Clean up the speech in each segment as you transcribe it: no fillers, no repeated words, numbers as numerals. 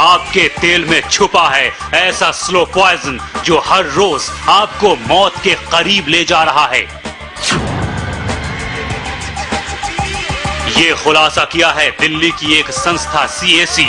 आपके तेल में छुपा है ऐसा स्लो पॉइजन जो हर रोज आपको मौत के करीब ले जा रहा है। ये खुलासा किया है दिल्ली की एक संस्था CAC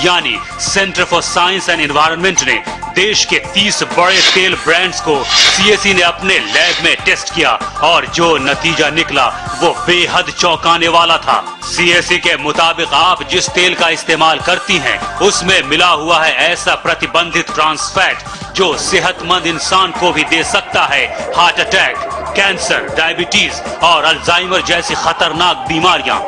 यानी centre for science and environment ने। देश के 30 बड़े तेल ब्रांड्स को CAC ने अपने लैब में टेस्ट किया और जो नतीजा निकला वो बेहद चौंकाने वाला था। CAC के मुताबिक आप जिस तेल का इस्तेमाल करती हैं उसमें मिला हुआ है ऐसा प्रतिबंधित ट्रांस फैट जो सेहतमंद इंसान को भी दे सकता है हार्ट अटैक, कैंसर, डायबिटीज और अल्जाइमर जैसी खतरनाक बीमारियां।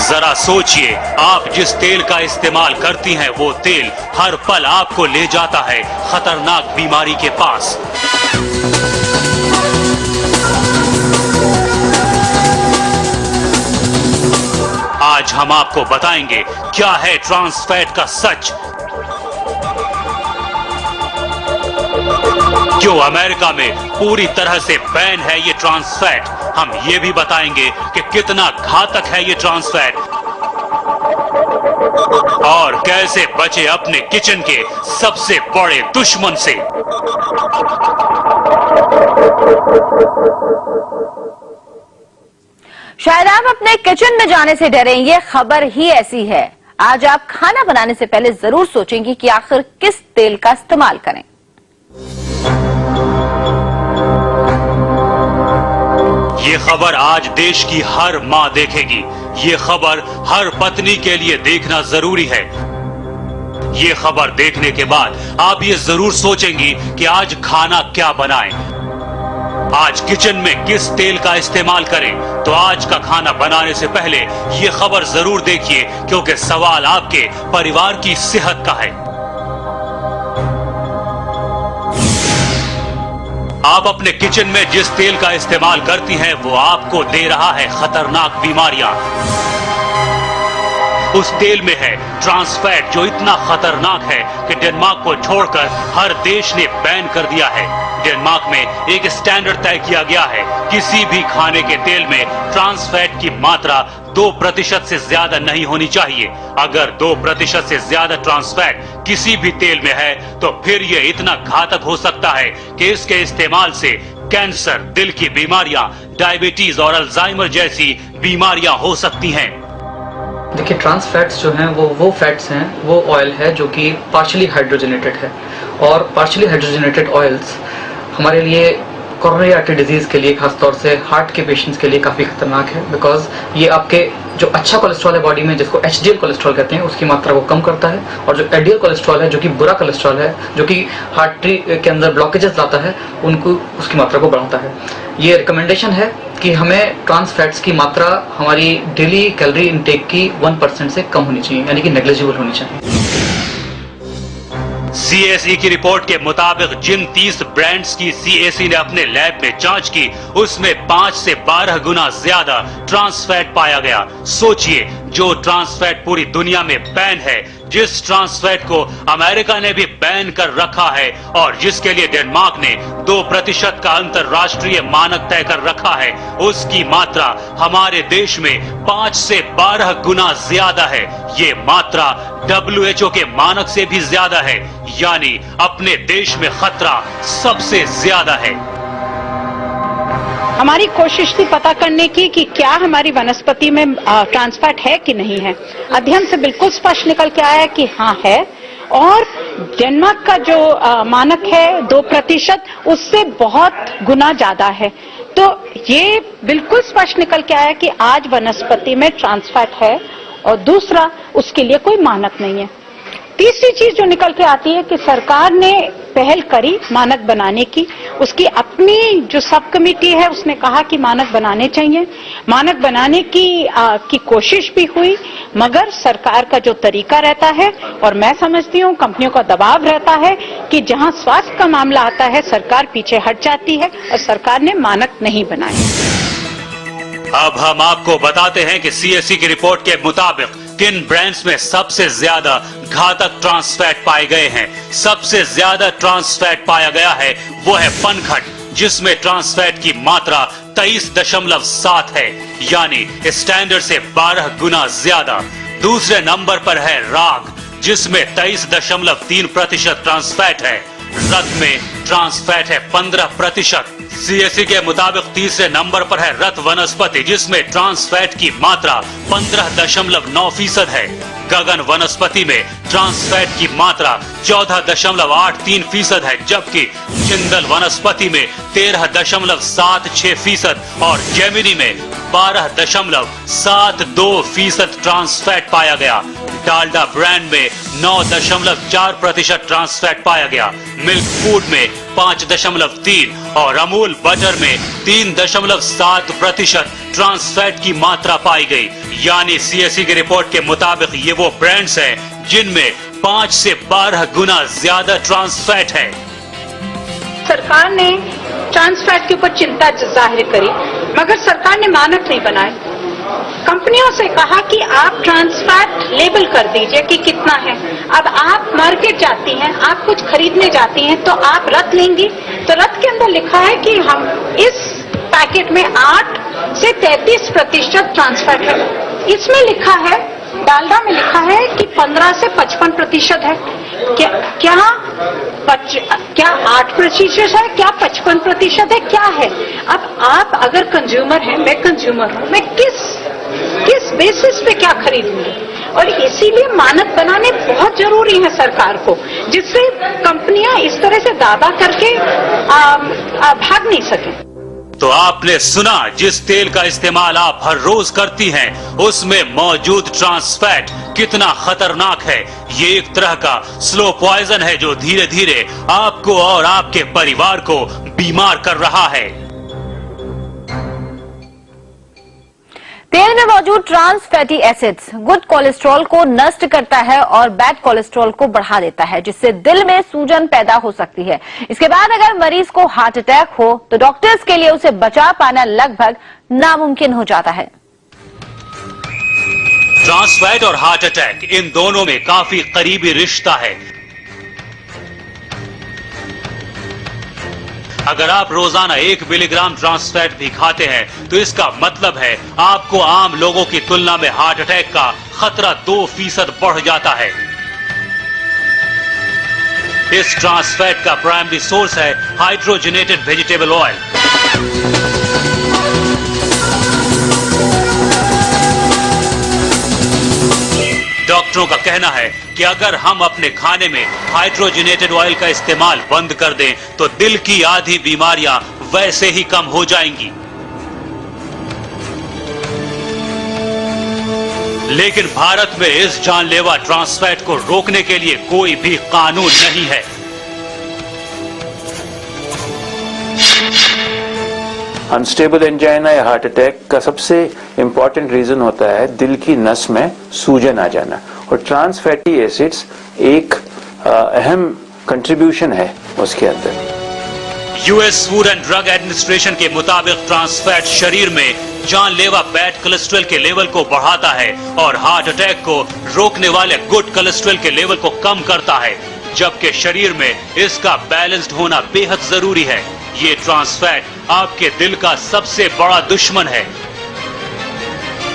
जरा सोचिए, आप जिस तेल का इस्तेमाल करती हैं वो तेल हर पल आपको ले जाता है खतरनाक बीमारी के पास। आज हम आपको बताएंगे क्या है ट्रांस फैट का सच, क्यों अमेरिका में पूरी तरह से बैन है ये ट्रांस फैट। हम ये भी बताएंगे कि कितना घातक है ये ट्रांस फैट और कैसे बचे अपने किचन के सबसे बड़े दुश्मन से। शायद आप अपने किचन में जाने से डरें, ये खबर ही ऐसी है। आज आप खाना बनाने से पहले जरूर सोचेंगे कि आखिर किस तेल का इस्तेमाल करें। ये खबर आज देश की हर मां देखेगी। ये खबर हर पत्नी के लिए देखना जरूरी है। ये खबर देखने के बाद आप ये जरूर सोचेंगी कि आज खाना क्या बनाएं, आज किचन में किस तेल का इस्तेमाल करें। तो आज का खाना बनाने से पहले ये खबर जरूर देखिए, क्योंकि सवाल आपके परिवार की सेहत का है। आप अपने किचन में जिस तेल का इस्तेमाल करती हैं वो आपको दे रहा है खतरनाक बीमारियां। उस तेल में है ट्रांस फैट जो इतना खतरनाक है कि डेनमार्क को छोड़कर हर देश ने बैन कर दिया है। डेनमार्क में एक स्टैंडर्ड तय किया गया है, किसी भी खाने के तेल में ट्रांस फैट की मात्रा 2% से ज्यादा नहीं होनी चाहिए। अगर 2% से ज्यादा ट्रांस फैट किसी भी तेल में है तो फिर यह इतना घातक हो सकता है कि इसके इस्तेमाल से कैंसर, दिल की बीमारियां, डायबिटीज और अल्जाइमर जैसी बीमारियां हो सकती हैं। देखिए, ट्रांस फैट्स जो हैं वो फैट्स हैं, वो ऑयल है जो कि पार्शियली हाइड्रोजनेटेड है। और पार्शियली हाइड्रोजनेटेड ऑयल्स हमारे लिए कोरोनरी आर्टरी डिजीज के लिए, खासतौर से हार्ट के पेशेंट्स के लिए काफ़ी खतरनाक है। बिकॉज ये आपके जो अच्छा कोलेस्ट्रॉल है बॉडी में, जिसको HDL कोलेस्ट्रॉल कहते हैं, उसकी मात्रा को कम करता है। और जो LDL कोलेस्ट्रॉल है जो कि बुरा कोलेस्ट्रॉल है, जो कि हार्टरी के अंदर ब्लॉकेजेस लाता है, उनको उसकी मात्रा को बढ़ाता है। ये रिकमेंडेशन है कि हमें ट्रांस फैट्स की मात्रा हमारी डेली कैलोरी इनटेक की 1% से कम होनी चाहिए, यानी कि नेग्लिजिबल होनी चाहिए। CAC की रिपोर्ट के मुताबिक जिन 30 ब्रांड्स की CAC ने अपने लैब में जांच की उसमें 5 से 12 गुना ज्यादा ट्रांस फैट पाया गया। सोचिए, जो ट्रांस फैट पूरी दुनिया में बैन है, जिस ट्रांस फैट को अमेरिका ने भी बैन कर रखा है और जिसके लिए डेनमार्क ने 2% का अंतरराष्ट्रीय मानक तय कर रखा है, उसकी मात्रा हमारे देश में 5 से 12 गुना ज्यादा है। ये मात्रा WHO के मानक से भी ज्यादा है, यानी अपने देश में खतरा सबसे ज्यादा है। हमारी कोशिश थी पता करने की कि क्या हमारी वनस्पति में ट्रांस फैट है कि नहीं है। अध्ययन से बिल्कुल स्पष्ट निकल के आया कि हाँ है। और डेनमार्क का जो मानक है 2%, उससे बहुत गुना ज्यादा है। तो ये बिल्कुल स्पष्ट निकल के आया कि आज वनस्पति में ट्रांस फैट है और दूसरा, उसके लिए कोई मानक नहीं है। तीसरी चीज जो निकल के आती है कि सरकार ने पहल करी मानक बनाने की। उसकी अपनी जो सब कमेटी है उसने कहा कि मानक बनाने चाहिए। मानक बनाने की कोशिश भी हुई, मगर सरकार का जो तरीका रहता है, और मैं समझती हूँ कंपनियों का दबाव रहता है कि जहाँ स्वास्थ्य का मामला आता है सरकार पीछे हट जाती है और सरकार ने मानक नहीं बनाए। अब हम आपको बताते हैं कि CAC की रिपोर्ट के मुताबिक किन ब्रांड्स में सबसे ज्यादा घातक ट्रांस फैट पाए गए हैं। सबसे ज्यादा ट्रांस फैट पाया गया है वो है पनघट, जिसमें ट्रांस फैट की मात्रा 23.7 है, यानी स्टैंडर्ड से 12 गुना ज्यादा। दूसरे नंबर पर है राग, जिसमें 23.3% ट्रांस फैट है। रत में ट्रांस फैट है 15%। सीएसई के मुताबिक तीसरे नंबर पर है रत वनस्पति, जिसमें ट्रांस फैट की मात्रा 15.9% है। गगन वनस्पति में ट्रांस फैट की मात्रा 14.83% है, जबकि जिंदल वनस्पति में 13.76% और जेमिनी में 12.72% ट्रांस फैट पाया गया। डालडा ब्रांड में 9.4% ट्रांस फैट पाया गया। मिल्क फूड में 5.3 और अमूल बटर में 3.7% ट्रांस फैट की मात्रा पाई गई। यानी सीएसई की रिपोर्ट के मुताबिक ये वो ब्रांड्स हैं जिनमें 5 से 12 गुना ज्यादा ट्रांस फैट है। सरकार ने ट्रांस फैट के ऊपर चिंता जाहिर करी, मगर सरकार ने मानक नहीं बनाए। कंपनियों से कहा कि आप ट्रांस फैट लेबल कर दीजिए कि कितना है। अब आप मार्केट जाती हैं, आप कुछ खरीदने जाती हैं, तो आप रत लेंगी, तो रत के अंदर लिखा है कि हम इस पैकेट में 8 से 33% ट्रांस फैट है। इसमें लिखा है, डालडा में लिखा है कि 15 से 55% है। क्या 8% है, क्या 55% है, क्या है? अब आप अगर कंज्यूमर हैं, मैं कंज्यूमर हूं, मैं किस बेसिस पे क्या खरीदूंगी? और इसीलिए मानक बनाने बहुत जरूरी है सरकार को, जिससे कंपनियां इस तरह से दावा करके भाग नहीं सके। तो आपने सुना, जिस तेल का इस्तेमाल आप हर रोज करती हैं, उसमें मौजूद ट्रांस फैट कितना खतरनाक है। ये एक तरह का स्लो पॉइजन है जो धीरे धीरे आपको और आपके परिवार को बीमार कर रहा है। तेल में मौजूद trans fatty acids good cholesterol को नष्ट करता है और बैड कोलेस्ट्रॉल को बढ़ा देता है, जिससे दिल में सूजन पैदा हो सकती है। इसके बाद अगर मरीज को हार्ट अटैक हो तो डॉक्टर्स के लिए उसे बचा पाना लगभग नामुमकिन हो जाता है। ट्रांस फैट और हार्ट अटैक, इन दोनों में काफी करीबी रिश्ता है। अगर आप रोजाना 1 मिलीग्राम ट्रांस फैट भी खाते हैं तो इसका मतलब है आपको आम लोगों की तुलना में हार्ट अटैक का खतरा 2% बढ़ जाता है। इस ट्रांस फैट का प्राइमरी सोर्स है हाइड्रोजनेटेड वेजिटेबल ऑयल। डॉक्टरों का कहना है कि अगर हम अपने खाने में हाइड्रोजनेटेड ऑयल का इस्तेमाल बंद कर दें तो दिल की आधी बीमारियां वैसे ही कम हो जाएंगी। लेकिन भारत में इस जानलेवा ट्रांस फैट को रोकने के लिए कोई भी कानून नहीं है। अनस्टेबल एंजाइना या हार्ट अटैक का सबसे इंपॉर्टेंट रीजन होता है दिल की नस में सूजन आ जाना, और ट्रांस फैटी एसिड्स एक अहम कंट्रीब्यूशन है उसके अंदर। US food and drug administration के मुताबिक ट्रांस फैट शरीर में जानलेवा बैड कोलेस्ट्रॉल के लेवल को बढ़ाता है और हार्ट अटैक को रोकने वाले गुड कोलेस्ट्रॉल के लेवल को कम करता है, जबकि शरीर में इसका बैलेंस्ड होना बेहद जरूरी है। ये ट्रांस फैट आपके दिल का सबसे बड़ा दुश्मन है,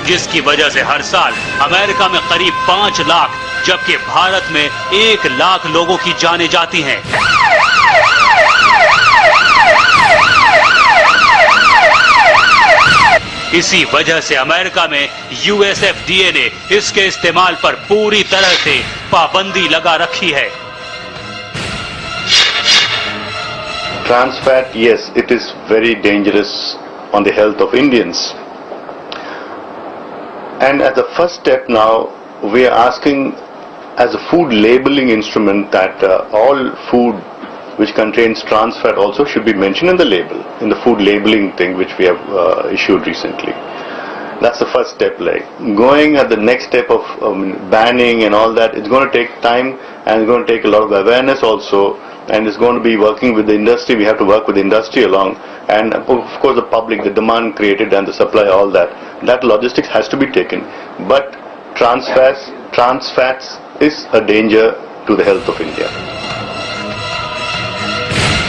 जिसकी वजह से हर साल अमेरिका में करीब 5 लाख जबकि भारत में 1 लाख लोगों की जानें जाती हैं। इसी वजह से अमेरिका में यूएसएफडीए ने इसके इस्तेमाल पर पूरी तरह से पाबंदी लगा रखी है। Trans fat, yes, it is very dangerous on the health of Indians. And as a first step now, we are asking as a food labeling instrument that all food which contains trans fat also should be mentioned in the label, in the food labeling thing which we have issued recently. That's the first step. Like going at the next step of banning and all that, it's going to take time and it's going to take a lot of awareness also. And it's going to be working with the industry. We have to work with the industry along, and of course the public, the demand created and the supply, all that. That logistics has to be taken. But trans fats is a danger to the health of India.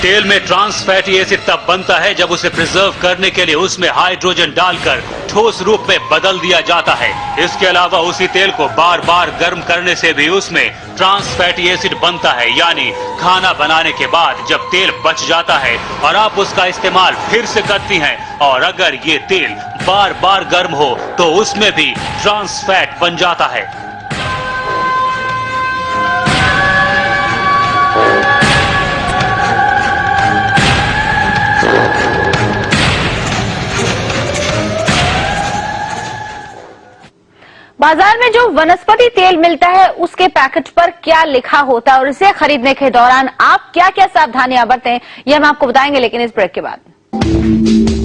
तेल में trans fatty acid तब बनता है जब उसे preserve करने के लिए उसमें हाइड्रोजन डालकर ठोस रूप में बदल दिया जाता है। इसके अलावा उसी तेल को बार बार गर्म करने से भी उसमें ट्रांस फैटी एसिड बनता है, यानी खाना बनाने के बाद जब तेल बच जाता है और आप उसका इस्तेमाल फिर से करती हैं और अगर ये तेल बार बार गर्म हो तो उसमें भी ट्रांस फैट बन जाता है। बाजार में जो वनस्पति तेल मिलता है उसके पैकेट पर क्या लिखा होता है और इसे खरीदने के दौरान आप क्या क्या सावधानियां बरतें, यह हम आपको बताएंगे, लेकिन इस ब्रेक के बाद।